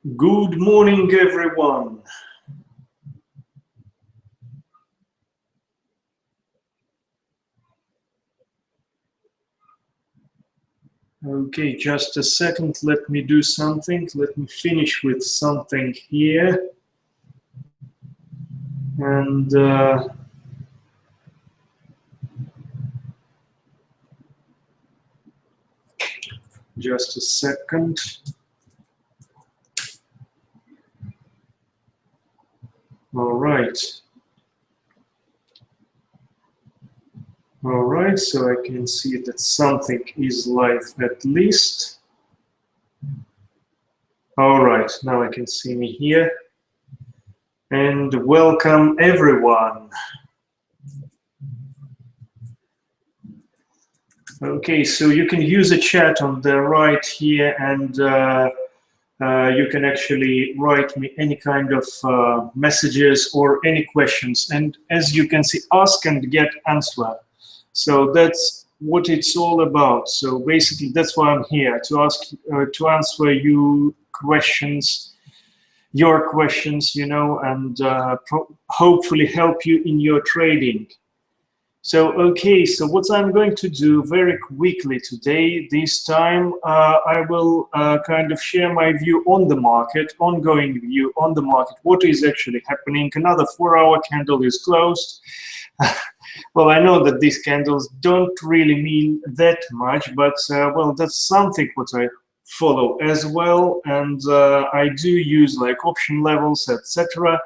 Good morning, everyone. Okay, just a second. Let me do something. Let me finish with something here. And just a second. All right. All right, so I can see that something is live at least. All right, now I can see me here. And welcome everyone. Okay, so you can use a chat on the right here, and you can actually write me any kind of messages or any questions. And as you can see, ask and get answer. So that's what it's all about. So basically, that's why I'm here, to answer you questions, your questions, you know, and hopefully help you in your trading. So, okay, so what I'm going to do very quickly today, this time, I will kind of share my view on the market, ongoing view on the market, what is actually happening. Another 4-hour candle is closed. Well, I know that these candles don't really mean that much, but well, that's something what I follow as well, and I do use like option levels, etc.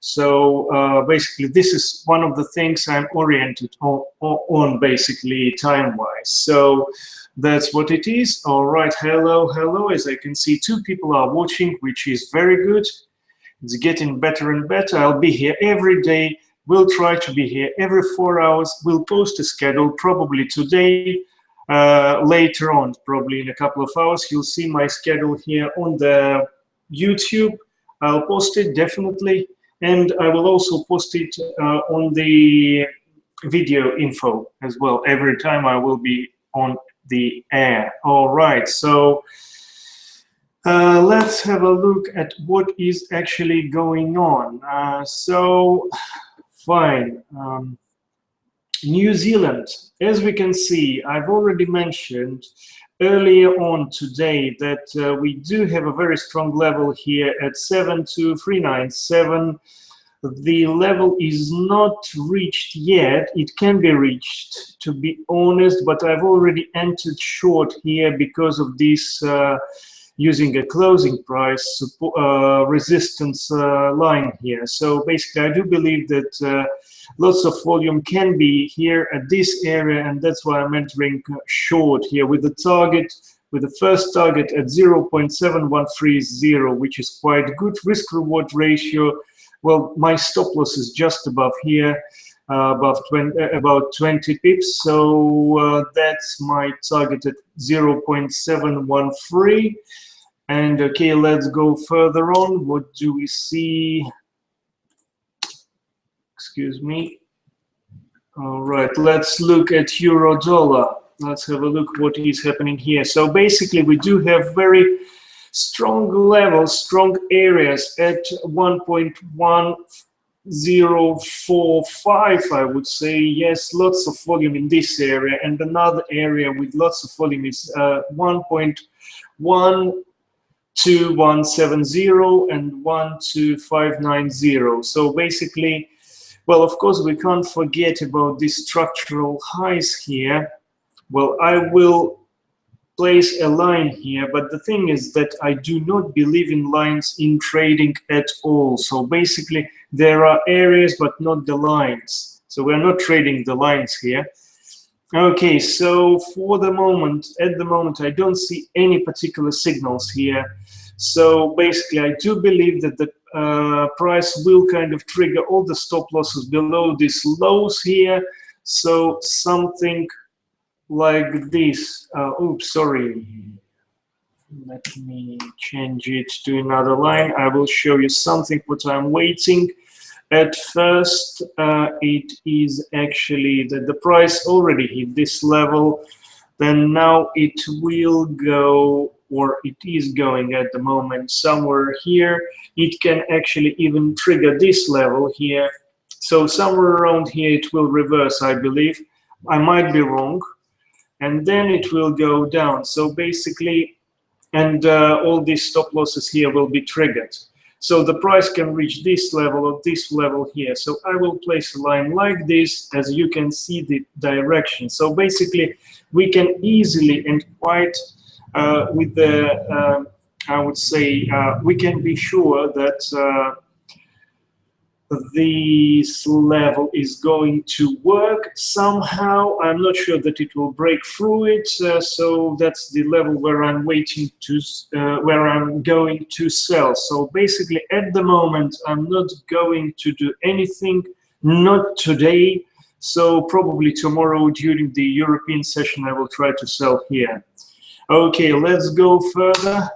So basically, this is one of the things I'm oriented on basically time-wise. So that's what it is. All right, hello, hello. As I can see, 2 people are watching, which is very good. It's getting better and better. I'll be here every day. We'll try to be here every 4 hours. We'll post a schedule probably today. Later on, probably in a couple of hours, you'll see my schedule here on the YouTube. I'll post it definitely. And I will also post it on the video info as well. Every time I will be on the air. All right, so let's have a look at what is actually going on. So, fine. New Zealand, as we can see, I've already mentioned earlier on today that we do have a very strong level here at 72397. The level is not reached yet. It can be reached, to be honest, but I've already entered short here because of this using a closing price resistance line here. So basically, I do believe that lots of volume can be here at this area, and that's why I'm entering short here with the target, with the first target at 0.7130, which is quite good risk-reward ratio. Well, my stop loss is just above here, about 20 pips, so that's my target at 0.713. And okay, let's go further on. What do we see? Excuse me. All right, let's look at euro dollar. Let's have a look what is happening here. So basically, we do have very strong levels, strong areas at 1.1045, I would say. Yes, lots of volume in this area, and another area with lots of volume is 1.12170 and 12590. So basically, well, of course, we can't forget about these structural highs here. Well, I will place a line here, but the thing is that I do not believe in lines in trading at all. So basically, there are areas, but not the lines. So we're not trading the lines here. Okay, so for the moment, at the moment, I don't see any particular signals here. So basically, I do believe that the price will kind of trigger all the stop losses below these lows here. So something like this. Oops, sorry. Let me change it to another line. I will show you something what I'm waiting. At first, it is actually that the price already hit this level. Then now it will go or it is going at the moment somewhere here. It can actually even trigger this level here. So somewhere around here it will reverse, I believe. I might be wrong. And then it will go down. So basically, and all these stop losses here will be triggered. So the price can reach this level or this level here. So I will place a line like this, as you can see the direction. So basically, we can easily and quite with the, I would say, we can be sure that this level is going to work somehow. I'm not sure that it will break through it, so that's the level where I'm waiting to, where I'm going to sell. So basically, at the moment, I'm not going to do anything, not today. So probably tomorrow during the European session, I will try to sell here. Okay, let's go further.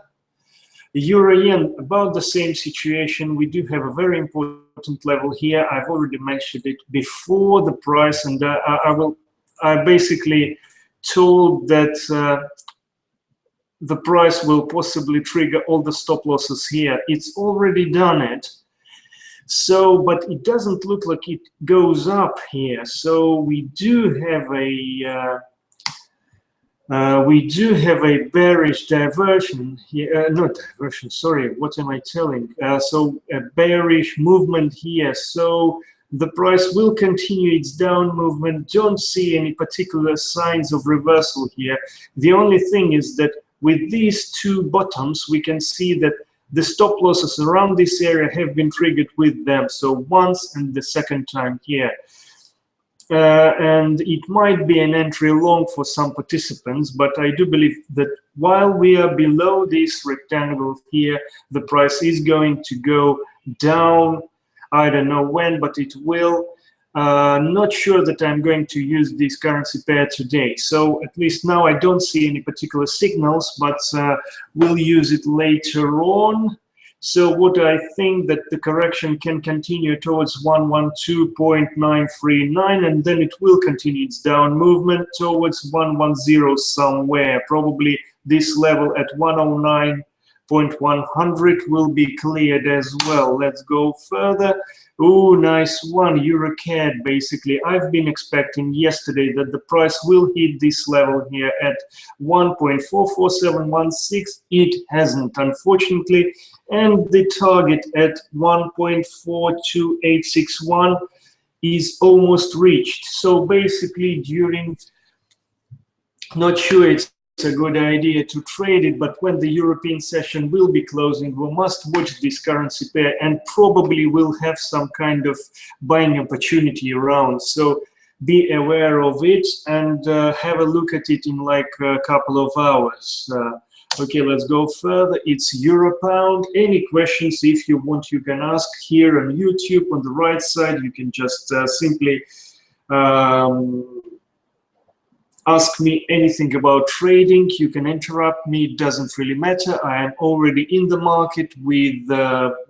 Euro-yen, about the same situation. We do have a very important level here. I've already mentioned it before the price, and I basically told that the price will possibly trigger all the stop losses here. It's already done it. So, but it doesn't look like it goes up here. So we do have a bearish diversion here, not diversion, sorry, what am I telling? So a bearish movement here. So the price will continue its down movement. Don't see any particular signs of reversal here. The only thing is that with these two bottoms, we can see that the stop losses around this area have been triggered with them. So once and the second time here. And it might be an entry long for some participants, but I do believe that while we are below this rectangle here, the price is going to go down. I don't know when, but it will. Not sure that I'm going to use this currency pair today. So at least now I don't see any particular signals, but we'll use it later on. So what I think that the correction can continue towards 112.939, and then it will continue its down movement towards 110 somewhere. Probably this level at 109.100 will be cleared as well. Let's go further. Oh, nice one, EuroCAD. Basically, I've been expecting yesterday that the price will hit this level here at 1.44716. It hasn't, unfortunately. And the target at 1.42861 is almost reached. So basically, during, not sure it's a good idea to trade it, but when the European session will be closing, we must watch this currency pair and probably will have some kind of buying opportunity around. So be aware of it and have a look at it in like a couple of hours. Okay, let's go further. It's Euro Pound. Any questions, if you want, you can ask here on YouTube on the right side. You can just simply ask me anything about trading. You can interrupt me, it doesn't really matter. I am already in the market with,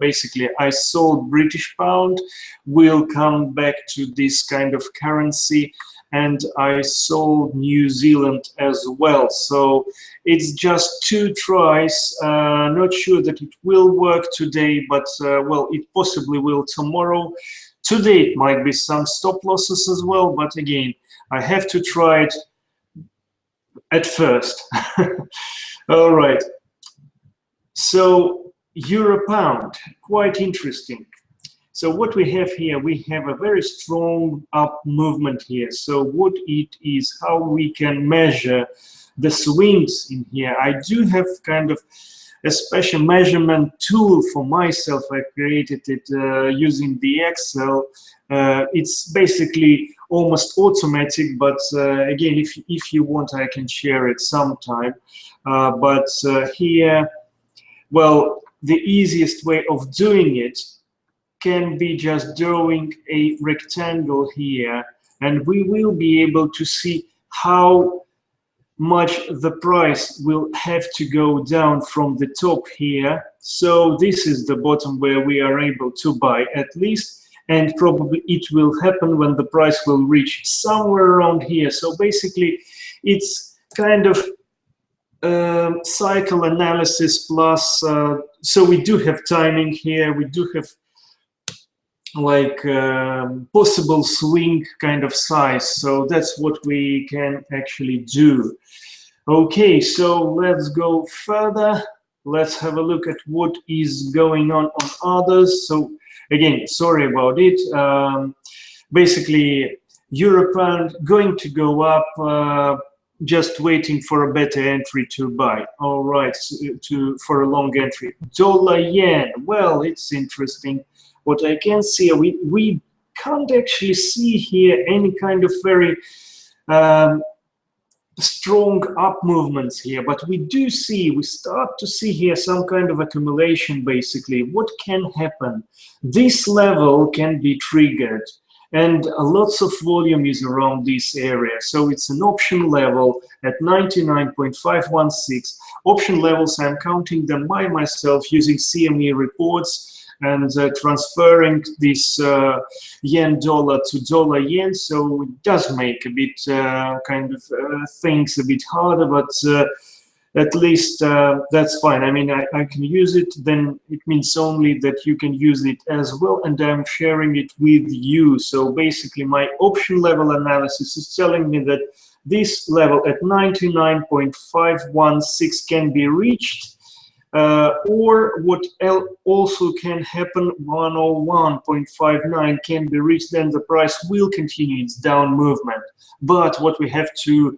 basically, I sold British pound. We'll come back to this kind of currency. And I sold New Zealand as well. So it's just 2 tries. Not sure that it will work today, but well, it possibly will tomorrow. Today it might be some stop losses as well, but again, I have to try it at first. All right. So Euro Pound, quite interesting. So what we have here, we have a very strong up movement here. So what it is, how we can measure the swings in here. I do have kind of a special measurement tool for myself. I created it using the Excel. It's basically almost automatic, but again, if you want, I can share it sometime. But here, well, the easiest way of doing it can be just drawing a rectangle here, and we will be able to see how much the price will have to go down from the top here. So this is the bottom where we are able to buy at least, and probably it will happen when the price will reach somewhere around here. So basically it's kind of cycle analysis plus, so we do have timing here, we do have like possible swing kind of size, so that's what we can actually do. Okay, so let's go further. Let's have a look at what is going on others. So again, sorry about it. Basically, Euro pound going to go up, just waiting for a better entry to buy. All right, for a long entry. Dollar yen, well, it's interesting. What I can see, we can't actually see here any kind of very strong up movements here, but we start to see here some kind of accumulation. Basically, what can happen? This level can be triggered, and lots of volume is around this area. So it's an option level at 99.516. Option levels, I'm counting them by myself using CME reports and transferring this yen dollar to dollar yen. So it does make a bit kind of things a bit harder, but at least that's fine. I mean, I can use it, then it means only that you can use it as well, and I'm sharing it with you. So basically my option level analysis is telling me that this level at 99.516 can be reached, or what also can happen, 101.59 can be reached, then the price will continue its down movement. But what we have to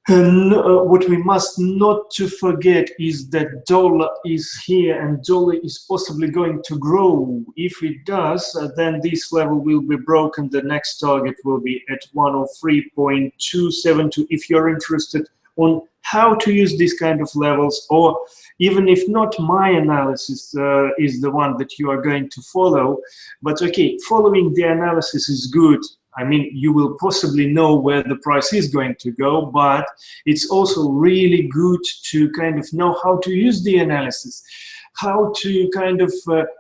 what we must not to forget is that dollar is here, and dollar is possibly going to grow. If it does, then this level will be broken. The next target will be at 103.272. If you're interested on how to use these kind of levels, or even if not, my analysis is the one that you are going to follow. But okay, following the analysis is good. I mean, you will possibly know where the price is going to go, but it's also really good to kind of know how to use the analysis, how to kind of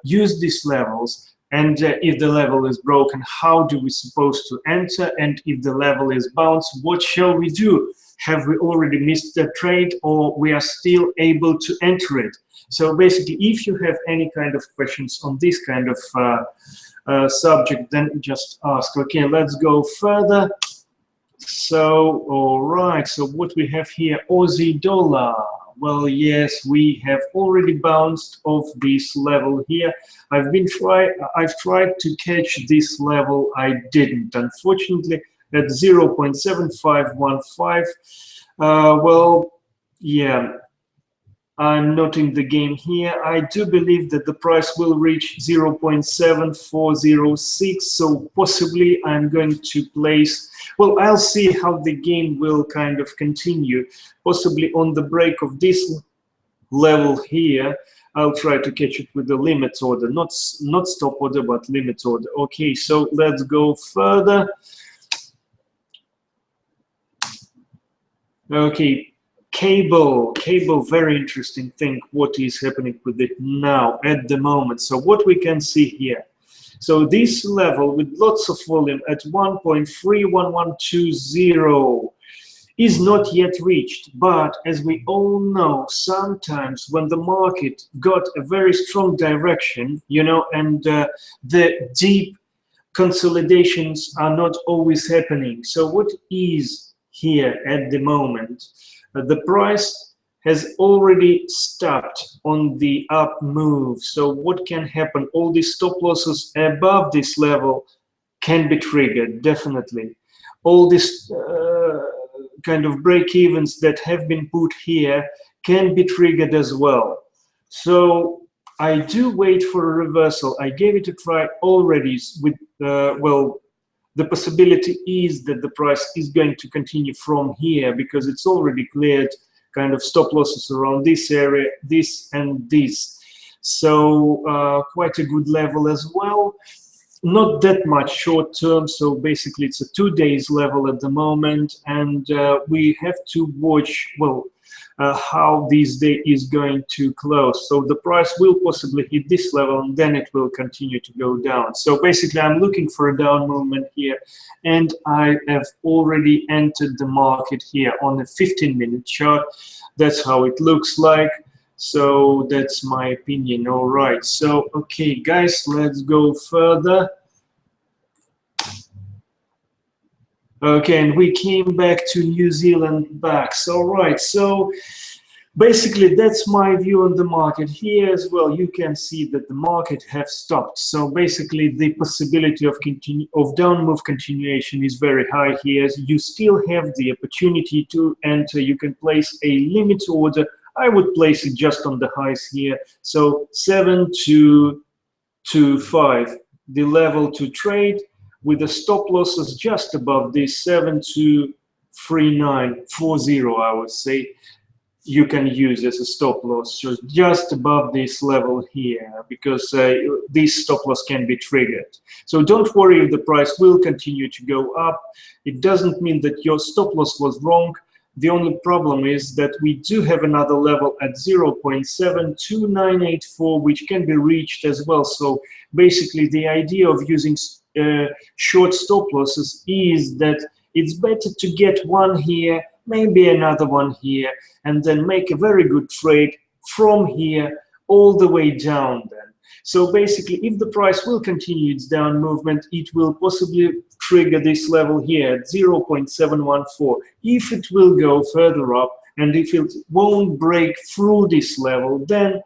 use these levels. And if the level is broken, how do we supposed to enter? And if the level is bounced, what shall we do? Have we already missed the trade, or we are still able to enter it? So basically, if you have any kind of questions on this kind of subject, then just ask. Okay, let's go further. So, all right, so what we have here, Aussie dollar. Well, yes, we have already bounced off this level here. I've tried to catch this level. I didn't, unfortunately, at 0.7515. Well, yeah, I'm not in the game here. I do believe that the price will reach 0.7406, so possibly I'm going to place, well, I'll see how the game will kind of continue. Possibly on the break of this level here, I'll try to catch it with the limit order, not stop order, but limit order. Okay, so let's go further. Okay. Cable, very interesting thing, what is happening with it now at the moment. So what we can see here, so this level with lots of volume at 1.31120 is not yet reached, but as we all know, sometimes when the market got a very strong direction, you know, and the deep consolidations are not always happening. So what is here at the moment? The price has already stopped on the up move. So what can happen? All these stop losses above this level can be triggered, definitely. All these kind of break-evens that have been put here can be triggered as well. So I do wait for a reversal. I gave it a try already with, well, the possibility is that the price is going to continue from here because it's already cleared kind of stop losses around this area, this and this. So quite a good level as well. Not that much short term, so basically it's a 2 days level at the moment, and we have to watch, well, how this day is going to close. So the price will possibly hit this level and then it will continue to go down. So basically I'm looking for a down movement here, and I have already entered the market here on a 15-minute chart. That's how it looks like. So that's my opinion. All right, so okay guys, let's go further. Okay, and we came back to New Zealand backs. All right, so basically that's my view on the market. Here as well, you can see that the market have stopped. So basically the possibility of down move continuation is very high here. You still have the opportunity to enter. You can place a limit order. I would place it just on the highs here. So 7,225, the level to trade, with the stop losses just above this 7,239.40, I would say, you can use as a stop loss. So just above this level here, because this stop loss can be triggered. So don't worry if the price will continue to go up. It doesn't mean that your stop loss was wrong. The only problem is that we do have another level at 0.72984, which can be reached as well. So basically the idea of using short stop losses is that it's better to get one here, maybe another one here, and then make a very good trade from here all the way down then. So basically, if the price will continue its down movement, it will possibly trigger this level here at 0.714. If it will go further up, and if it won't break through this level, then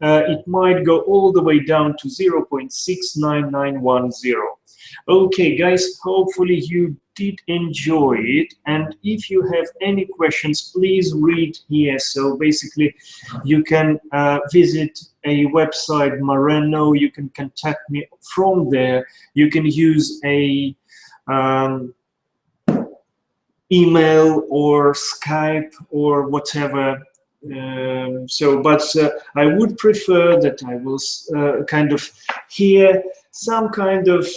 it might go all the way down to 0.69910. Okay, guys, hopefully you did enjoy it, and if you have any questions, please read here. So basically you can visit a website, Marenno. You can contact me from there. You can use a email or Skype or whatever. But I would prefer that I will kind of hear some kind of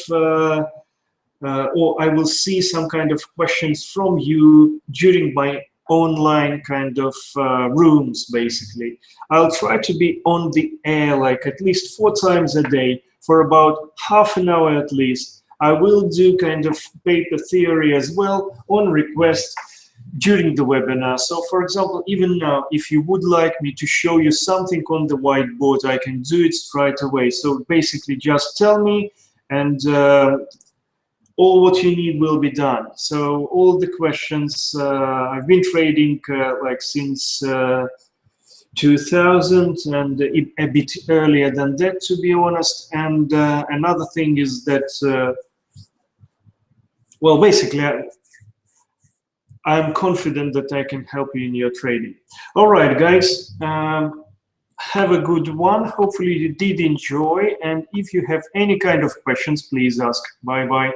or I will see some kind of questions from you during my online kind of rooms. Basically, I'll try to be on the air like at least 4 times a day for about half an hour at least. I will do kind of paper theory as well on request during the webinar. So for example, even now, if you would like me to show you something on the whiteboard, I can do it straight away. So basically just tell me, and all what you need will be done. So all the questions, I've been trading like since 2000 and a bit earlier than that, to be honest. And another thing is that, well, basically, I'm confident that I can help you in your trading. All right, guys, have a good one. Hopefully you did enjoy. And if you have any kind of questions, please ask. Bye-bye.